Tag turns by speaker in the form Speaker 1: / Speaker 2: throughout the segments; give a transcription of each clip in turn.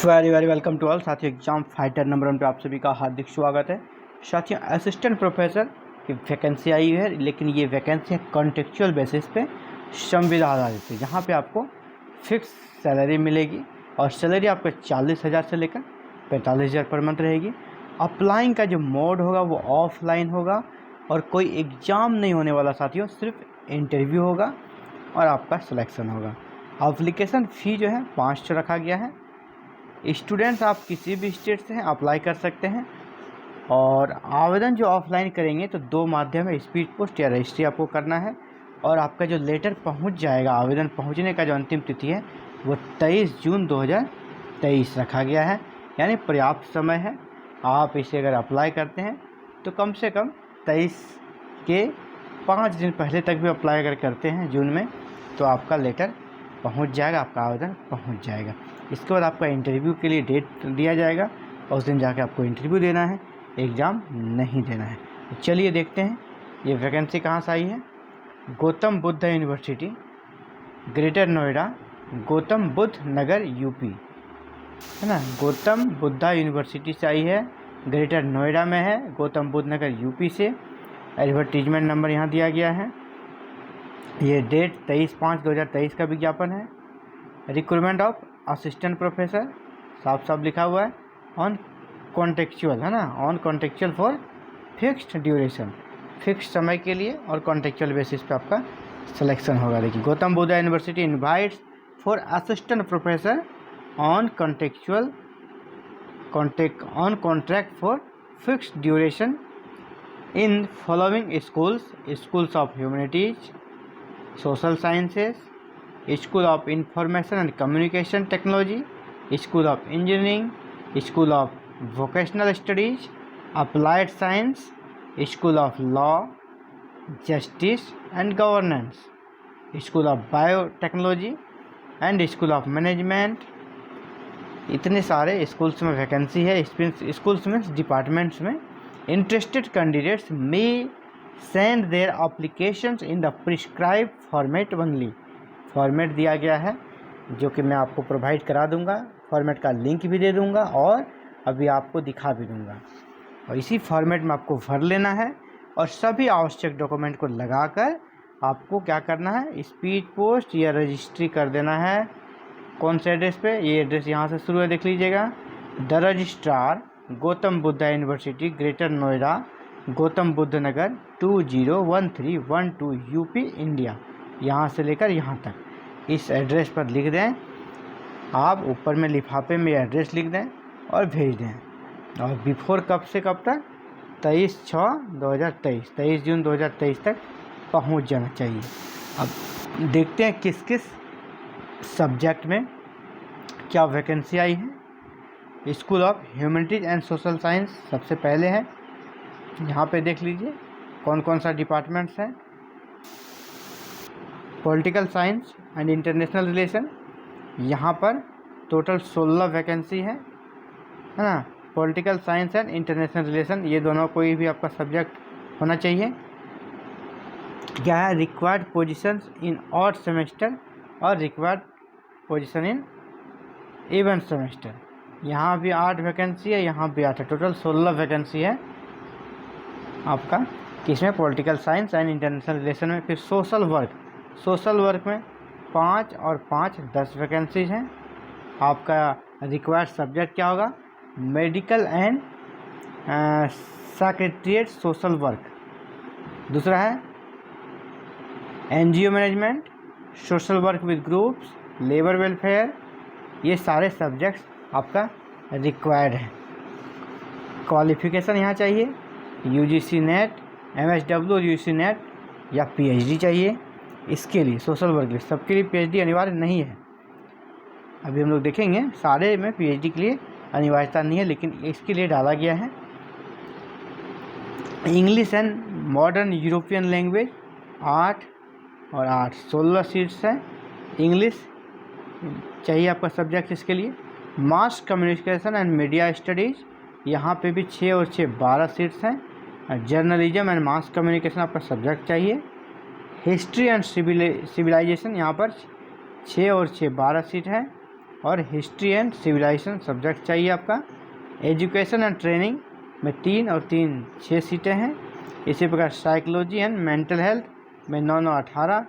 Speaker 1: Very very welcome to all साथियों। Exam fighter number 1 पे आप सभी का हार्दिक स्वागत है। साथियों, असिस्टेंट प्रोफेसर की वैकेंसी आई है, लेकिन ये वैकेंसी है कॉन्ट्रेक्चुअल बेसिस पे, संविदा आधारित पे, जहाँ पे आपको फिक्स सैलरी मिलेगी और सैलरी आपका 40,000 से लेकर 45,000 पर मंथ रहेगी। अप्लाइंग का जो मोड होगा वो ऑफलाइन होगा और कोई एग्ज़ाम नहीं होने वाला साथियों, सिर्फ इंटरव्यू होगा और आपका सिलेक्शन होगा। एप्लीकेशन फ़ी जो है 500 रखा गया है। स्टूडेंट्स आप किसी भी स्टेट से हैं अप्लाई कर सकते हैं और आवेदन जो ऑफलाइन करेंगे तो 2 माध्यम है, स्पीड पोस्ट या रजिस्ट्री आपको करना है और आपका जो लेटर पहुंच जाएगा, आवेदन पहुंचने का जो अंतिम तिथि है वो 23 जून 2023 रखा गया है, यानी पर्याप्त समय है। आप इसे अगर अप्लाई करते हैं तो कम से कम 23 के 5 दिन पहले तक भी अप्लाई अगर करते हैं जून में तो आपका लेटर पहुंच जाएगा, आपका आवेदन पहुंच जाएगा। इसके बाद आपका इंटरव्यू के लिए डेट दिया जाएगा और उस दिन जाके आपको इंटरव्यू देना है, एग्ज़ाम नहीं देना है। तो चलिए देखते हैं ये वैकेंसी कहाँ से आई है। गौतम बुद्ध यूनिवर्सिटी, ग्रेटर नोएडा, गौतम बुद्ध नगर यूपी, है ना। गौतम बुद्धा यूनिवर्सिटी से आई है, ग्रेटर नोएडा में है, गौतम बुद्ध नगर यूपी से। एडवर्टीजमेंट नंबर यहाँ दिया गया है। ये डेट 23/5/2023 का विज्ञापन है। रिक्रूटमेंट ऑफ असिस्टेंट प्रोफेसर साफ साफ लिखा हुआ है। ऑन कॉन्टेक्चुअल, है ना, on contractual for fixed duration, fix समय के लिए और कॉन्टेक्चुअल बेसिस पे आपका सिलेक्शन होगा। देखिए, Gautam Buddha university invites for assistant professor on contractual on contract for fixed duration in following schools of humanities, social sciences, School of Information and Communication Technology, School of Engineering, School of Vocational Studies, Applied Science, School of Law, Justice and Governance, School of Biotechnology and School of Management। इतने सारे schools में vacancy है। Schools में departments में interested candidates may send their applications in the prescribed format only. Format दिया गया है जो कि मैं आपको प्रोवाइड करा दूंगा, फॉर्मेट का लिंक भी दे दूंगा और अभी आपको दिखा भी दूंगा। और इसी फॉर्मेट में आपको भर लेना है और सभी आवश्यक डॉक्यूमेंट को लगाकर आपको क्या करना है, स्पीड पोस्ट या रजिस्ट्री कर देना है। कौन से एड्रेस पे? ये एड्रेस यहाँ से शुरू है, देख लीजिएगा। The registrar, Gautam Buddha university, Greater Noida, Gautam Buddha Nagar, 201312 UP, India. यहाँ से लेकर यहाँ तक इस एड्रेस पर लिख दें आप, ऊपर में लिफाफे में एड्रेस लिख दें और भेज दें। और बिफोर कब से कब तक? 23/6/2023, 23 जून 2023 तक पहुँच जाना चाहिए। अब देखते हैं किस किस सब्जेक्ट में क्या वैकेंसी आई है। School of humanities and social science सबसे पहले है। यहाँ पे देख लीजिए कौन कौन सा डिपार्टमेंट्स हैं। Political science and international relation, यहाँ पर टोटल 16 वैकेंसी है ना। Political science and international relation, ये दोनों कोई भी आपका सब्जेक्ट होना चाहिए। क्या है? रिक्वायर्ड पोजीशंस इन ऑड सेमेस्टर और required position in even semester. यहाँ भी 8 वैकेंसी है, यहाँ भी 8 है, टोटल 16 वैकेंसी है आपका किसमें? Political science and international relation में। फिर सोशल वर्क में 5 और 5 10 वैकेंसीज हैं। आपका रिक्वायर्ड सब्जेक्ट क्या होगा? Medical and secretariat social work. दूसरा है NGO management, social work with groups, labour welfare. ये सारे सब्जेक्ट्स आपका रिक्वायर्ड है। क्वालिफिकेशन यहाँ चाहिए UGC net, MSW UGC net या पीएचडी चाहिए। इसके लिए सोशल वर्क के लिए सबके लिए पीएचडी अनिवार्य नहीं है। अभी हम लोग देखेंगे, सारे में पीएचडी के लिए अनिवार्यता नहीं है, लेकिन इसके लिए डाला गया है। English and modern European language 8 और 8 16 सीट्स हैं। इंग्लिश चाहिए आपका सब्जेक्ट इसके लिए। Mass communication and media studies, यहाँ पे भी 6 और 6 12 सीट्स हैं। जर्नलिज्म एंड मास कम्युनिकेशन आपका सब्जेक्ट चाहिए। हिस्ट्री एंड सिविलाइजेशन, यहाँ पर 6 और 6 12 सीट है। और हिस्ट्री एंड सिविलाइजेशन सब्जेक्ट चाहिए आपका। एजुकेशन एंड ट्रेनिंग में 3 और 3 6 सीटें हैं। इसी प्रकार साइकोलॉजी एंड मेंटल हेल्थ में 9 18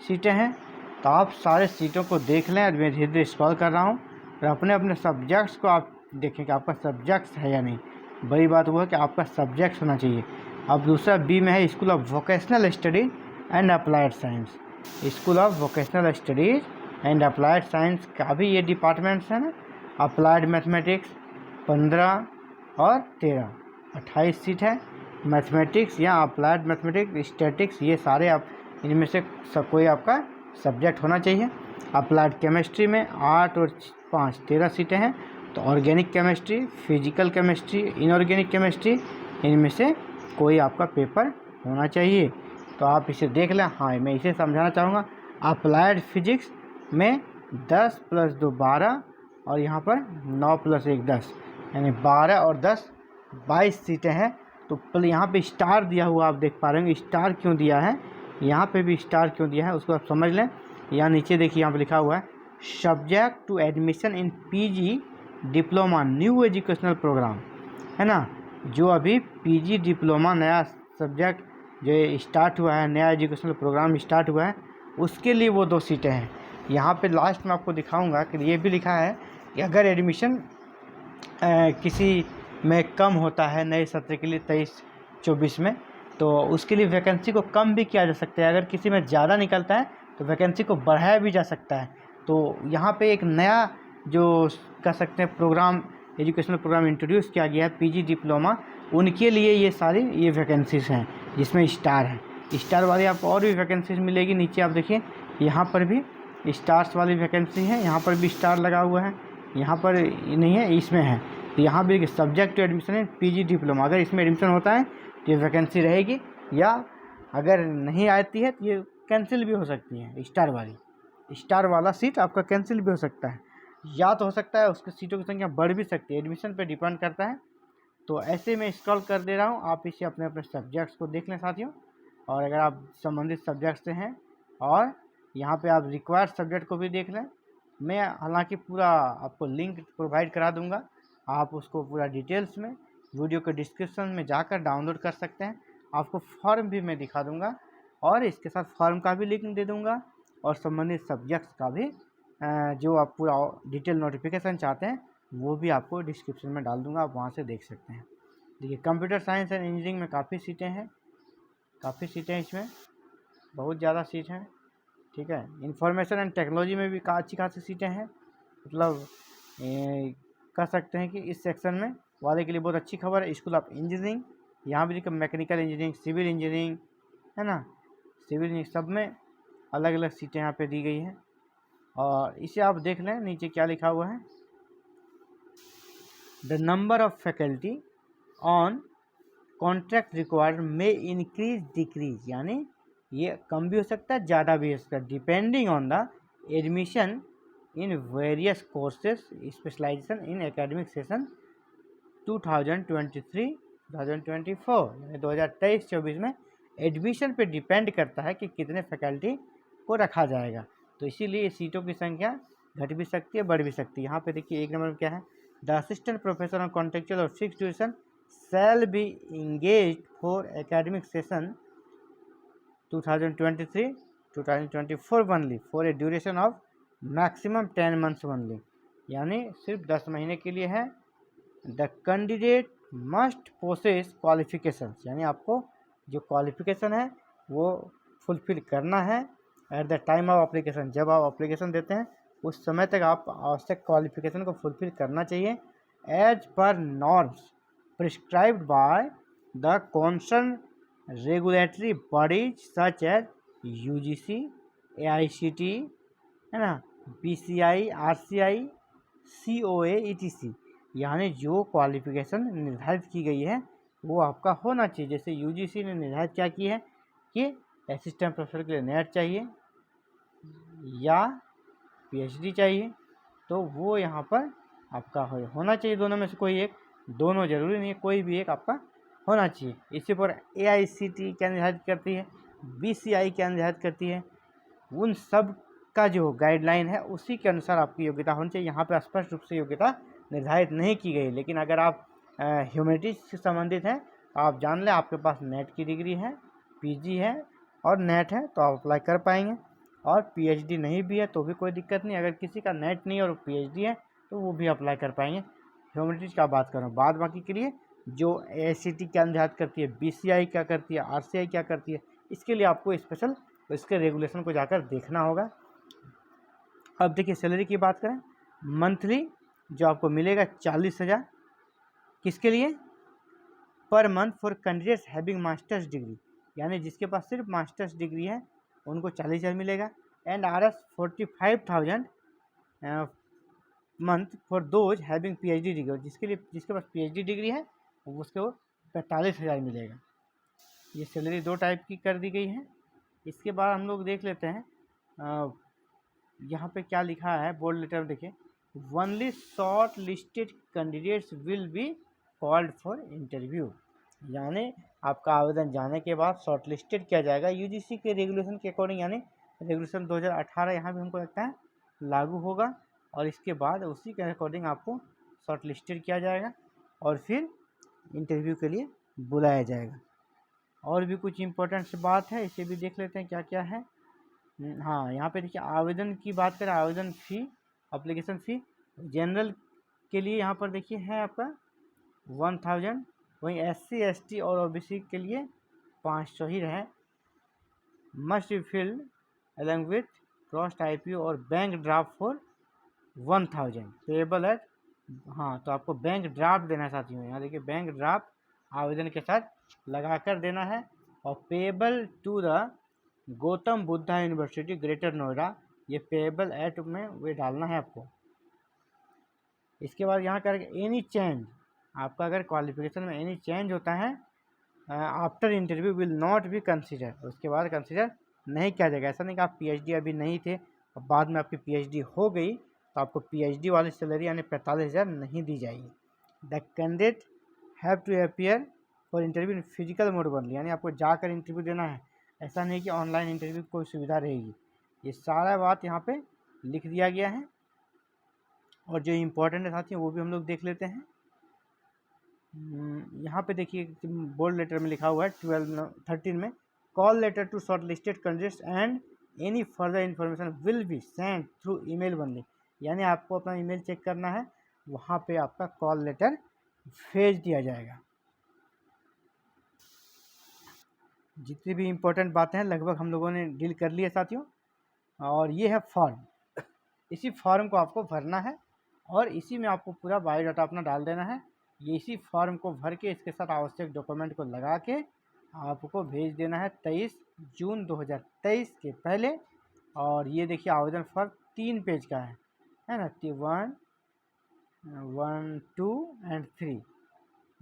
Speaker 1: सीटें हैं। तो आप सारे सीटों को देख लें, मैं धीरे धीरे स्क्रॉल कर रहा हूँ, और अपने अपने सब्जेक्ट्स को आप देखें कि आपका सब्जेक्ट्स है या नहीं। बड़ी बात वो है कि आपका सब्जेक्ट होना चाहिए। अब दूसरा बी में है school of vocational studies and applied science. School of vocational studies and applied science का भी ये डिपार्टमेंट्स हैं ना। अप्लाइड मैथमेटिक्स 15 और 13 28 सीट है। मैथमेटिक्स या अप्लाइड मैथमेटिक्स, स्टैटिक्स, ये सारे आप इनमें से सब कोई आपका सब्जेक्ट होना चाहिए। अप्लाइड केमिस्ट्री में 8 और 5 13 सीटें हैं। तो organic chemistry, physical chemistry, inorganic chemistry, इनमें से कोई आपका पेपर होना चाहिए। तो आप इसे देख लें। हाँ, मैं इसे समझाना चाहूँगा। अप्लाइड फिजिक्स में 10 + 2 12 और यहाँ पर 9 + 1 10, यानी 12 और 10 22 सीटें हैं। तो यहाँ पे स्टार दिया हुआ आप देख पा रहे होंगे। स्टार क्यों दिया है, यहाँ पे भी स्टार क्यों दिया है उसको आप समझ लें। यहाँ नीचे देखिए, यहाँ पे लिखा हुआ है subject to admission in PG diploma new educational programme, है ना। जो अभी पीजी डिप्लोमा नया सब्जेक्ट जो स्टार्ट हुआ है, नया एजुकेशनल प्रोग्राम स्टार्ट हुआ है, उसके लिए वो 2 सीटें हैं। यहाँ पे लास्ट में आपको दिखाऊंगा कि ये भी लिखा है कि अगर एडमिशन किसी में कम होता है नए सत्र के लिए 23-24 में, तो उसके लिए वैकेंसी को कम भी किया जा सकता है। अगर किसी में ज़्यादा निकलता है तो वैकेंसी को बढ़ाया भी जा सकता है। तो यहाँ पे एक नया जो कह सकते हैं प्रोग्राम, एजुकेशनल प्रोग्राम इंट्रोड्यूस किया गया है पीजी डिप्लोमा, उनके लिए ये सारी ये वैकेंसीज़ हैं जिसमें स्टार है। स्टार वाली आपको और भी वैकेंसीज मिलेगी। नीचे आप देखिए, यहाँ पर भी स्टार्स वाली वैकेंसी है, यहाँ पर भी स्टार लगा हुआ है, यहाँ पर नहीं है, इसमें है। तो यहाँ भी सब्जेक्ट टू एडमिशन है पीजी डिप्लोमा, अगर इसमें एडमिशन होता है तो ये वैकेंसी रहेगी, या अगर नहीं आती है तो ये कैंसिल भी हो सकती है। स्टार वाला सीट आपका कैंसिल भी हो सकता है, या तो हो सकता है उसकी सीटों की संख्या बढ़ भी सकती है। एडमिशन पे डिपेंड करता है। तो ऐसे में स्क्रॉल कर दे रहा हूँ, आप इसे अपने अपने सब्जेक्ट्स को देख लें साथियों। और अगर आप संबंधित सब्जेक्ट से हैं, और यहाँ पे आप रिक्वायर्ड सब्जेक्ट को भी देख लें। मैं हालांकि पूरा आपको लिंक प्रोवाइड करा दूँगा, आप उसको पूरा डिटेल्स में वीडियो के डिस्क्रिप्शन में जाकर डाउनलोड कर सकते हैं। आपको फॉर्म भी मैं दिखा दूँगा, और इसके साथ फॉर्म का भी लिंक दे दूँगा, और संबंधित सब्जेक्ट्स का भी जो आप पूरा डिटेल नोटिफिकेशन चाहते हैं वो भी आपको डिस्क्रिप्शन में डाल दूँगा, आप वहाँ से देख सकते हैं। देखिए, कंप्यूटर साइंस एंड इंजीनियरिंग में काफ़ी सीटें हैं, इसमें बहुत ज़्यादा सीट हैं, ठीक है। इंफॉर्मेशन एंड टेक्नोलॉजी में भी अच्छी खासी सीटें हैं। मतलब कह सकते हैं कि इस सेक्शन में वाले के लिए बहुत अच्छी खबर है। स्कूल ऑफ इंजीनियरिंग, यहाँ भी देखिए मैकेनिकल इंजीनियरिंग, सिविल इंजीनियरिंग, है ना, सिविल इंजीनियरिंग, सब में अलग अलग सीटें यहाँ पे दी गई हैं। और इसे आप देख लें, नीचे क्या लिखा हुआ है, the number of faculty on contract required में इंक्रीज डिक्रीज, यानी ये कम भी हो सकता है, ज़्यादा भी हो सकता है, depending on the admission in various courses specialisation in academic session 2023-2024, यानी 2023-24 में एडमिशन पे डिपेंड करता है कि कितने फैकल्टी को रखा जाएगा। तो इसीलिए सीटों की संख्या घट भी सकती है, बढ़ भी सकती है। यहाँ पे देखिए 1 नंबर में क्या है, the assistant professor on contractual और fix duration shall be engaged for academic session 2023-2024 only for a duration of maximum 10 months only, यानी सिर्फ 10 महीने के लिए है। The candidate must possess qualifications, यानी आपको जो क्वालिफिकेशन है वो फुलफिल करना है at the time of application. जब आप अप्लीकेशन देते हैं उस समय तक आप आवश्यक क्वालिफिकेशन को फुलफिल करना चाहिए as per norms prescribed by the concerned regulatory bodies such as UGC, AICTE, है ना, BCI, RCI, COA, ETC, यानी जो क्वालिफिकेशन निर्धारित की गई है वो आपका होना चाहिए। जैसे UGC ने निर्धारित क्या की है कि असिस्टेंट प्रोफेसर के लिए नेट चाहिए या PhD चाहिए, तो वो यहाँ पर आपका होना चाहिए। दोनों में से कोई एक, दोनों जरूरी नहीं है, कोई भी एक आपका होना चाहिए। इसी पर AICTE क्या निर्धारित करती है, BCI क्या निर्धारित करती है, उन सब इसका जो गाइडलाइन है उसी के अनुसार आपकी योग्यता होनी चाहिए। यहाँ पे स्पष्ट रूप से योग्यता निर्धारित नहीं की गई, लेकिन अगर आप ह्यूमैनिटीज से संबंधित हैं तो आप जान लें आपके पास नेट की डिग्री है, पीजी है और नेट है तो आप अप्लाई कर पाएंगे। और पीएचडी नहीं भी है तो भी कोई दिक्कत नहीं, अगर किसी का नेट नहीं और पीएचडी है तो वो भी अप्लाई कर पाएंगे। ह्यूमैनिटीज का बात करूँ, बाद बाकी के लिए जो एआईसीटी क्या निर्धारित करती है, बीसीआई क्या करती है, आरसीआई क्या करती है, इसके लिए आपको स्पेशल इसके रेगुलेशन को जाकर देखना होगा। अब देखिए सैलरी की बात करें, मंथली जो आपको मिलेगा 40,000, किसके लिए? Per month for candidates having masters degree, यानी जिसके पास सिर्फ मास्टर्स डिग्री है उनको 40,000 मिलेगा। And RS 45,000 month for those having PhD degree, जिसके पास पीएचडी डिग्री है उसको 45,000 मिलेगा। ये सैलरी 2 टाइप की कर दी गई है। इसके बाद हम लोग देख लेते हैं यहाँ पे क्या लिखा है बोल्ड लेटर में, देखिए only short listed candidates will be called for interview, यानी आपका आवेदन जाने के बाद शॉर्ट लिस्टेड किया जाएगा यूजीसी के रेगुलेशन के अकॉर्डिंग, यानी रेगुलेशन 2018 यहाँ भी हमको लगता है लागू होगा, और इसके बाद उसी के अकॉर्डिंग आपको शॉर्ट लिस्टेड किया जाएगा और फिर इंटरव्यू के लिए बुलाया जाएगा। और भी कुछ इम्पोर्टेंट बात है, इसे भी देख लेते हैं क्या क्या है। हाँ, यहाँ पे देखिए आवेदन की बात करें, आवेदन फ़ी, एप्लीकेशन फ़ी जनरल के लिए यहाँ पर देखिए है आपका 1000, वहीं SC ST और OBC के लिए 500 ही रहे। Must be filled along with cross IPO और bank draft for 1000 payable eight, हाँ तो आपको बैंक ड्राफ्ट देना है साथियों, यहाँ देखिए बैंक ड्राफ्ट आवेदन के साथ लगा कर देना है, और payable to the Gautam Buddha university Greater Noida, ये पेएबल एट में वे डालना है आपको। इसके बाद यहाँ कर एनी चेंज, आपका अगर क्वालिफिकेशन में एनी चेंज होता है after interview will not be consider, उसके बाद कंसिडर नहीं किया जाएगा। ऐसा नहीं कि आप पीएचडी अभी नहीं थे और बाद में आपकी पीएचडी हो गई तो आपको पीएचडी वाली सैलरी यानी 45,000 नहीं दी जाएगी। The candidate have to appear for interview in physical mode only, यानी आपको जाकर इंटरव्यू देना है, ऐसा नहीं कि ऑनलाइन इंटरव्यू कोई सुविधा रहेगी। ये सारा बात यहाँ पे लिख दिया गया है। और जो इम्पोर्टेंट है साथियों वो भी हम लोग देख लेते हैं। यहाँ पे देखिए बोल्ड लेटर में लिखा हुआ है 13 में, call letter to shortlisted candidates and any further information will be send through email only, यानी आपको अपना ईमेल चेक करना है, वहाँ पे आपका कॉल लेटर भेज दिया जाएगा। जितनी भी इम्पोर्टेंट बातें हैं लगभग हम लोगों ने डील कर ली है साथियों। और ये है फॉर्म, इसी फॉर्म को आपको भरना है और इसी में आपको पूरा बायोडाटा अपना डाल देना है। ये इसी फॉर्म को भर के इसके साथ आवश्यक डॉक्यूमेंट को लगा के आपको भेज देना है 23 जून 2023 के पहले। और ये देखिए आवेदन फॉर्म 3 पेज का है ना, 1, 2 एंड 3,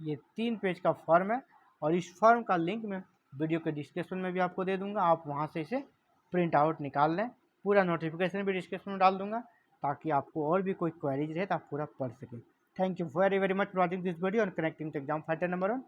Speaker 1: ये 3 पेज का फॉर्म है। और इस फॉर्म का लिंक मैं वीडियो के डिस्क्रिप्शन में भी आपको दे दूंगा, आप वहां से इसे प्रिंट आउट निकाल लें। पूरा नोटिफिकेशन भी डिस्क्रिप्शन में डाल दूंगा ताकि आपको और भी कोई क्वेरीज रहे तो आप पूरा पढ़ सकें। Thank you very very much for watching this video और connecting to exam fighter number 1।